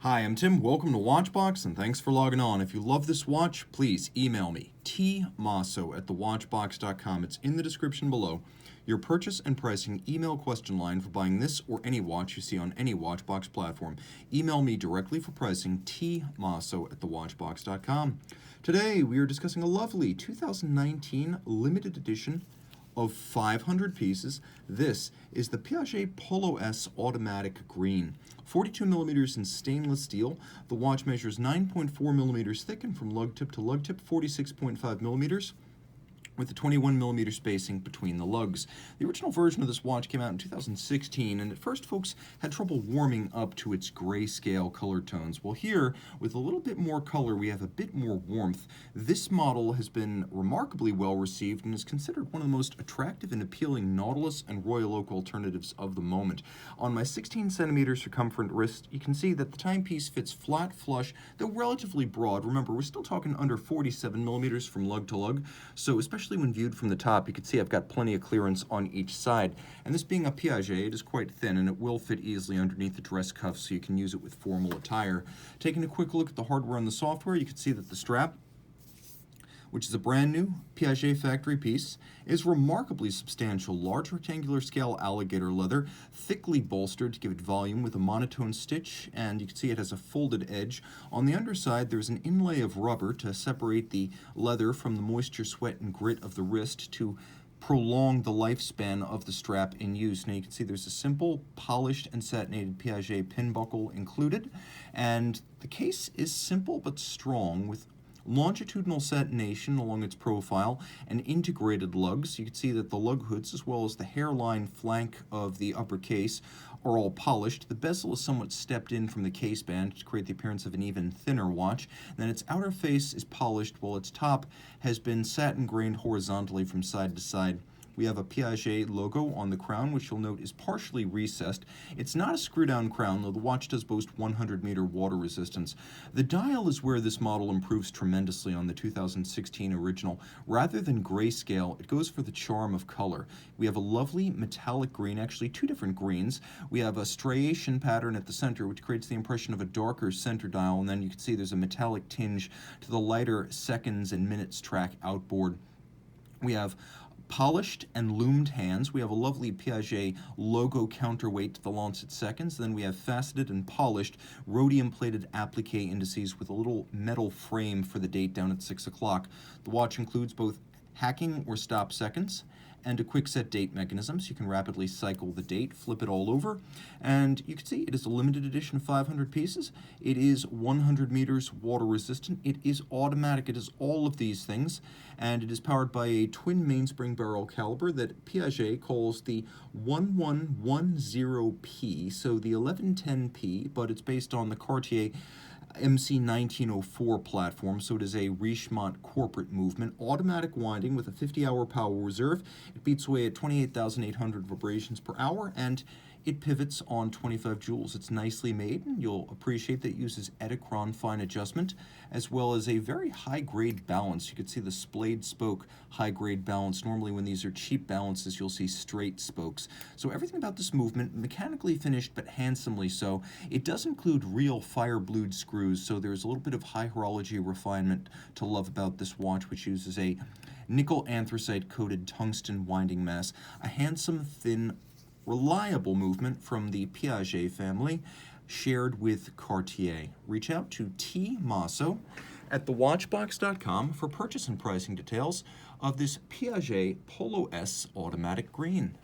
Hi, I'm Tim. Welcome to Watchbox, and thanks for logging on. If you love this watch, please email me, tmosso@thewatchbox.com. It's in the description below. Your purchase and pricing email question line for buying this or any watch you see on any Watchbox platform. Email me directly for pricing, tmosso@thewatchbox.com. Today, we are discussing a lovely 2019 limited edition of 500 pieces. This is the Piaget Polo S Automatic Green. 42 millimeters in stainless steel. The watch measures 9.4 millimeters thick and from lug tip to lug tip, 46.5 millimeters. With a 21 millimeter spacing between the lugs. The original version of this watch came out in 2016, and at first folks had trouble warming up to its grayscale color tones. Well, here, with a little bit more color, we have a bit more warmth. This model has been remarkably well received and is considered one of the most attractive and appealing Nautilus and Royal Oak alternatives of the moment. On my 16 centimeter circumferent wrist, you can see that the timepiece fits flat, flush, though relatively broad. Remember, we're still talking under 47 millimeters from lug to lug, so especially when viewed from the top, you can see I've got plenty of clearance on each side. And this being a Piaget, it is quite thin and it will fit easily underneath the dress cuffs, so you can use it with formal attire. Taking a quick look at the hardware and the software, you can see that the strap, which is a brand new Piaget factory piece, is remarkably substantial. Large rectangular scale alligator leather, thickly bolstered to give it volume with a monotone stitch, and you can see it has a folded edge. On the underside, there's an inlay of rubber to separate the leather from the moisture, sweat, and grit of the wrist to prolong the lifespan of the strap in use. Now you can see there's a simple polished and satinated Piaget pin buckle included, and the case is simple but strong with longitudinal satination along its profile and integrated lugs. You can see that the lug hoods as well as the hairline flank of the upper case are all polished. The bezel is somewhat stepped in from the case band to create the appearance of an even thinner watch. And then its outer face is polished while its top has been satin grained horizontally from side to side. We have a Piaget logo on the crown, which you'll note is partially recessed. It's not a screw-down crown, though the watch does boast 100-meter water resistance. The dial is where this model improves tremendously on the 2016 original. Rather than grayscale, it goes for the charm of color. We have a lovely metallic green, actually two different greens. We have a striation pattern at the center, which creates the impression of a darker center dial, and then you can see there's a metallic tinge to the lighter seconds and minutes track outboard. We have polished and loomed hands. We have a lovely Piaget logo counterweight to the lancet seconds. Then we have faceted and polished rhodium-plated applique indices with a little metal frame for the date down at 6 o'clock. The watch includes both hacking or stop seconds and a quick set date mechanism, so you can rapidly cycle the date, flip it all over, and you can see it is a limited edition of 500 pieces. It is 100 meters water resistant. It is automatic. It is all of these things, and it is powered by a twin mainspring barrel caliber that Piaget calls the 1110P, so the 1110P, but it's based on the Cartier MC 1904 platform, so it is a Richemont corporate movement. Automatic winding with a 50-hour power reserve. It beats away at 28,800 vibrations per hour, and it pivots on 25 joules. It's nicely made, and you'll appreciate that it uses Edelkrone fine adjustment, as well as a very high-grade balance. You can see the splayed spoke high-grade balance. Normally when these are cheap balances, you'll see straight spokes. So everything about this movement, mechanically finished, but handsomely so. It does include real fire-blued screws, so there's a little bit of high horology refinement to love about this watch, which uses a nickel anthracite-coated tungsten winding mass. A handsome, thin, reliable movement from the Piaget family, shared with Cartier. Reach out to Tim Mosso at thewatchbox.com for purchase and pricing details of this Piaget Polo S Automatic Green.